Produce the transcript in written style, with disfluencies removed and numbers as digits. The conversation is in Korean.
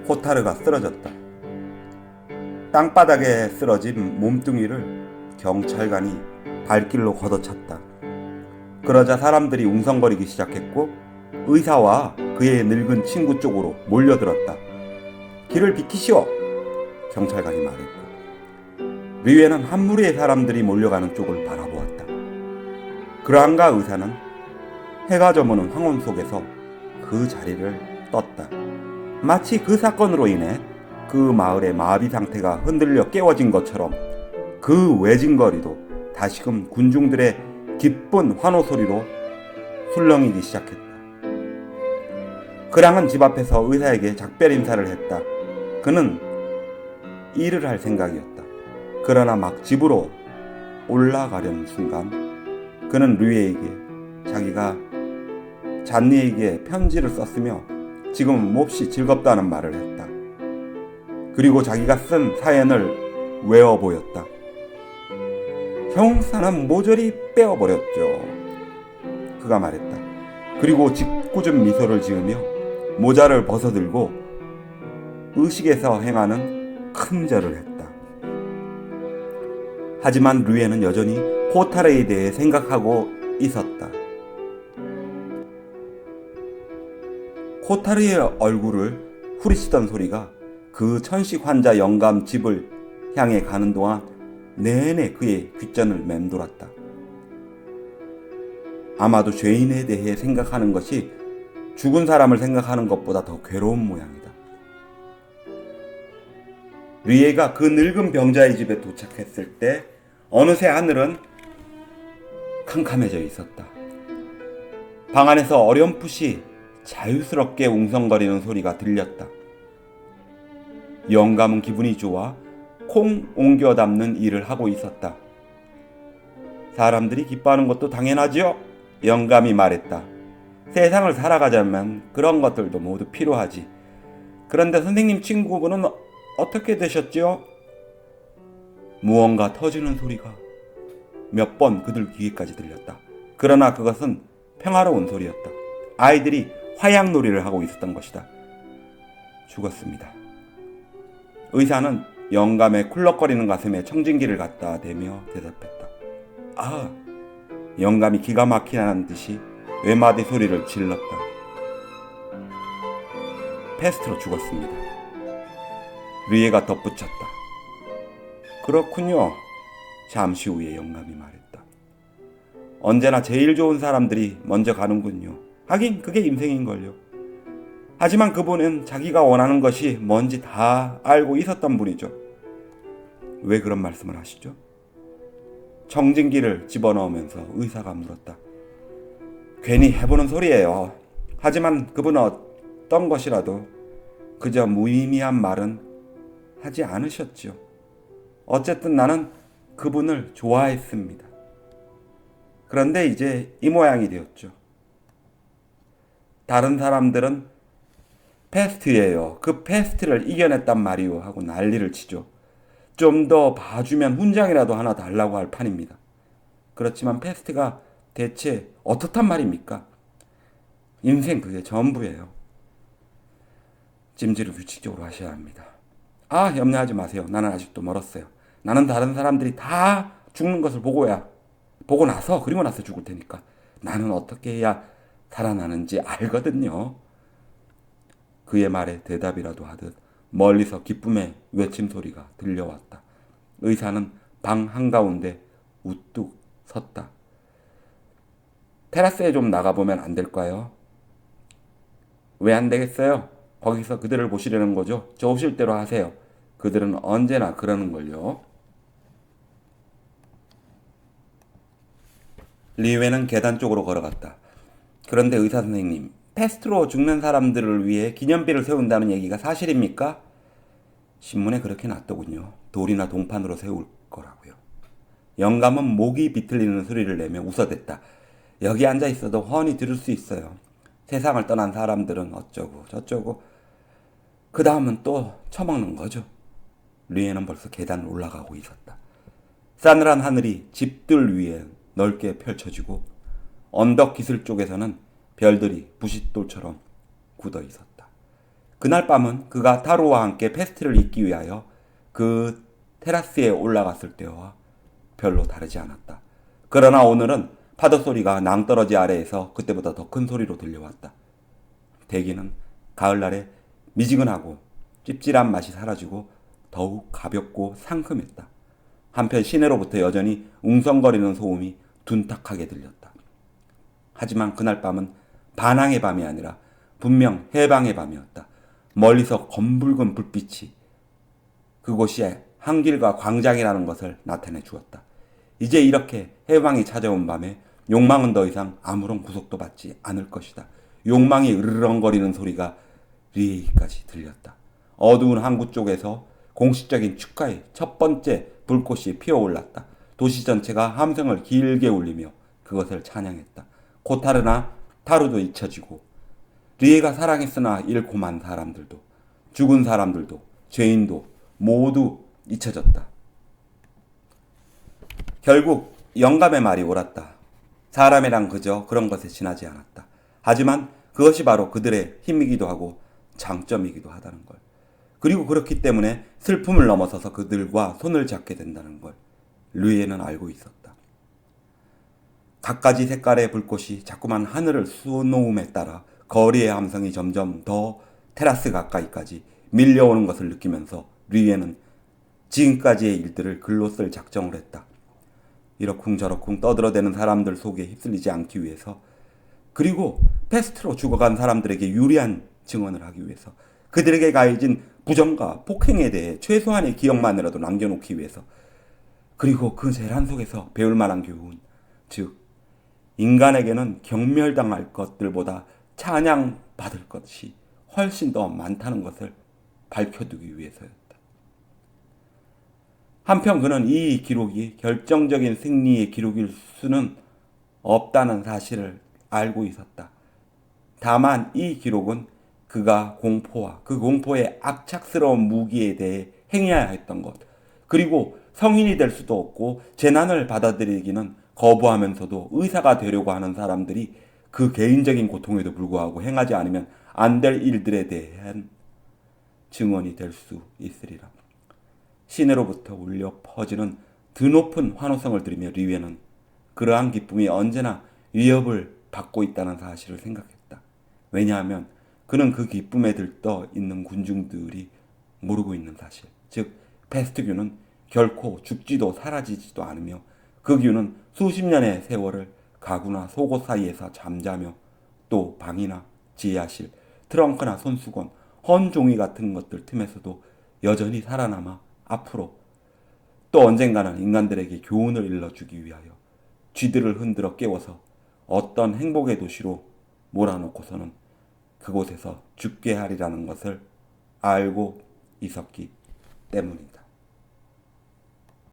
코타르가 쓰러졌다. 땅바닥에 쓰러진 몸뚱이를 경찰관이 발길로 걷어찼다. 그러자 사람들이 웅성거리기 시작했고 의사와 그의 늙은 친구 쪽으로 몰려들었다. 길을 비키시오! 경찰관이 말했고 류에는 한 무리의 사람들이 몰려가는 쪽을 바라보았다. 그라한과 의사는 해가 저무는 황혼 속에서 그 자리를 떴다. 마치 그 사건으로 인해 그 마을의 마비 상태가 흔들려 깨워진 것처럼 그 외진거리도 다시금 군중들의 기쁜 환호 소리로 술렁이기 시작했다. 그랑은 집 앞에서 의사에게 작별 인사를 했다. 그는 일을 할 생각이었다. 그러나 막 집으로 올라가려는 순간 그는 류에에게 자기가 잔니에게 편지를 썼으며 지금은 몹시 즐겁다는 말을 했다. 그리고 자기가 쓴 사연을 외워 보였다. 형사는 모조리 빼어버렸죠. 그가 말했다. 그리고 짓궂은 미소를 지으며 모자를 벗어들고 의식에서 행하는 큰 절을 했다. 하지만 류에는 여전히 코타르에 대해 생각하고 있었다. 코타르의 얼굴을 후리치던 소리가 그 천식 환자 영감 집을 향해 가는 동안 내내 그의 귓전을 맴돌았다. 아마도 죄인에 대해 생각하는 것이 죽은 사람을 생각하는 것보다 더 괴로운 모양이다. 류에가 그 늙은 병자의 집에 도착했을 때 어느새 하늘은 캄캄해져 있었다. 방 안에서 어렴풋이 자유스럽게 웅성거리는 소리가 들렸다. 영감은 기분이 좋아 콩 옮겨 담는 일을 하고 있었다. 사람들이 기뻐하는 것도 당연하지요? 영감이 말했다. 세상을 살아가자면 그런 것들도 모두 필요하지. 그런데 선생님 친구분은 어떻게 되셨지요? 무언가 터지는 소리가 몇 번 그들 귀에까지 들렸다. 그러나 그것은 평화로운 소리였다. 아이들이 화약놀이를 하고 있었던 것이다. 죽었습니다. 의사는 영감의 쿨럭거리는 가슴에 청진기를 갖다 대며 대답했다. 아, 영감이 기가 막히다는 듯이 외마디 소리를 질렀다. 패스트로 죽었습니다. 류에가 덧붙였다. 그렇군요. 잠시 후에 영감이 말했다. 언제나 제일 좋은 사람들이 먼저 가는군요. 하긴 그게 인생인걸요. 하지만 그분은 자기가 원하는 것이 뭔지 다 알고 있었던 분이죠. 왜 그런 말씀을 하시죠? 청진기를 집어넣으면서 의사가 물었다. 괜히 해보는 소리예요. 하지만 그분은 어떤 것이라도 그저 무의미한 말은 하지 않으셨죠. 어쨌든 나는 그분을 좋아했습니다. 그런데 이제 이 모양이 되었죠. 다른 사람들은 패스트예요. 그 패스트를 이겨냈단 말이요 하고 난리를 치죠. 좀 더 봐주면 훈장이라도 하나 달라고 할 판입니다. 그렇지만 패스트가 대체 어떻단 말입니까? 인생 그게 전부예요. 찜질을 규칙적으로 하셔야 합니다. 아, 염려하지 마세요. 나는 아직도 멀었어요. 나는 다른 사람들이 다 죽는 것을 보고 나서 그리고 나서 죽을 테니까 나는 어떻게 해야 살아나는지 알거든요. 그의 말에 대답이라도 하듯 멀리서 기쁨의 외침소리가 들려왔다. 의사는 방 한가운데 우뚝 섰다. 테라스에 좀 나가보면 안 될까요? 왜 안 되겠어요? 거기서 그들을 보시려는 거죠. 좋으실 대로 하세요. 그들은 언제나 그러는 걸요. 리웨는 계단 쪽으로 걸어갔다. 그런데 의사 선생님, 패스트로 죽는 사람들을 위해 기념비를 세운다는 얘기가 사실입니까? 신문에 그렇게 났더군요. 돌이나 동판으로 세울 거라고요. 영감은 목이 비틀리는 소리를 내며 웃어댔다. 여기 앉아 있어도 훤히 들을 수 있어요. 세상을 떠난 사람들은 어쩌고 저쩌고 그 다음은 또 처먹는 거죠. 류에는 벌써 계단을 올라가고 있었다. 싸늘한 하늘이 집들 위에 넓게 펼쳐지고 언덕 기슭 쪽에서는 별들이 부싯돌처럼 굳어 있었다. 그날 밤은 그가 타로와 함께 페스트를 잇기 위하여 그 테라스에 올라갔을 때와 별로 다르지 않았다. 그러나 오늘은 파도 소리가 낭떠러지 아래에서 그때보다 더 큰 소리로 들려왔다. 대기는 가을날에 미지근하고 찝찝한 맛이 사라지고 더욱 가볍고 상큼했다. 한편 시내로부터 여전히 웅성거리는 소음이 둔탁하게 들렸다. 하지만 그날 밤은 반항의 밤이 아니라 분명 해방의 밤이었다. 멀리서 검붉은 불빛이 그곳이 한길과 광장이라는 것을 나타내 주었다. 이제 이렇게 해방이 찾아온 밤에 욕망은 더 이상 아무런 구속도 받지 않을 것이다. 욕망이 으르렁거리는 소리가 리에이까지 들렸다. 어두운 항구 쪽에서 공식적인 축하의 첫 번째 불꽃이 피어올랐다. 도시 전체가 함성을 길게 울리며 그것을 찬양했다. 코타르나 타루도 잊혀지고 리에가 사랑했으나 잃고 만 사람들도 죽은 사람들도 죄인도 모두 잊혀졌다. 결국 영감의 말이 옳았다. 사람이란 그저 그런 것에 지나지 않았다. 하지만 그것이 바로 그들의 힘이기도 하고 장점이기도 하다는 걸. 그리고 그렇기 때문에 슬픔을 넘어서서 그들과 손을 잡게 된다는 걸 류에는 알고 있었다. 갖가지 색깔의 불꽃이 자꾸만 하늘을 쑤어놓음에 따라 거리의 함성이 점점 더 테라스 가까이까지 밀려오는 것을 느끼면서 류에는 지금까지의 일들을 글로 쓸 작정을 했다. 이러쿵저러쿵 떠들어대는 사람들 속에 휩쓸리지 않기 위해서, 그리고 패스트로 죽어간 사람들에게 유리한 증언을 하기 위해서, 그들에게 가해진 부정과 폭행에 대해 최소한의 기억만이라도 남겨놓기 위해서, 그리고 그 재란 속에서 배울 만한 교훈, 즉 인간에게는 경멸당할 것들보다 찬양받을 것이 훨씬 더 많다는 것을 밝혀두기 위해서였다. 한편 그는 이 기록이 결정적인 승리의 기록일 수는 없다는 사실을 알고 있었다. 다만 이 기록은 그가 공포와 그 공포의 악착스러운 무기에 대해 행해야 했던 것, 그리고 성인이 될 수도 없고 재난을 받아들이기는 거부하면서도 의사가 되려고 하는 사람들이 그 개인적인 고통에도 불구하고 행하지 않으면 안 될 일들에 대한 증언이 될 수 있으리라. 시내로부터 울려 퍼지는 드높은 환호성을 들으며 류에는 그러한 기쁨이 언제나 위협을 받고 있다는 사실을 생각했다. 왜냐하면 그는 그 기쁨에 들떠 있는 군중들이 모르고 있는 사실, 즉 패스트규는 결코 죽지도 사라지지도 않으며 그 규는 수십 년의 세월을 가구나 속옷 사이에서 잠자며 또 방이나 지하실, 트렁크나 손수건, 헌 종이 같은 것들 틈에서도 여전히 살아남아 앞으로 또 언젠가는 인간들에게 교훈을 일러주기 위하여 쥐들을 흔들어 깨워서 어떤 행복의 도시로 몰아놓고서는 그곳에서 죽게 하리라는 것을 알고 있었기 때문이다.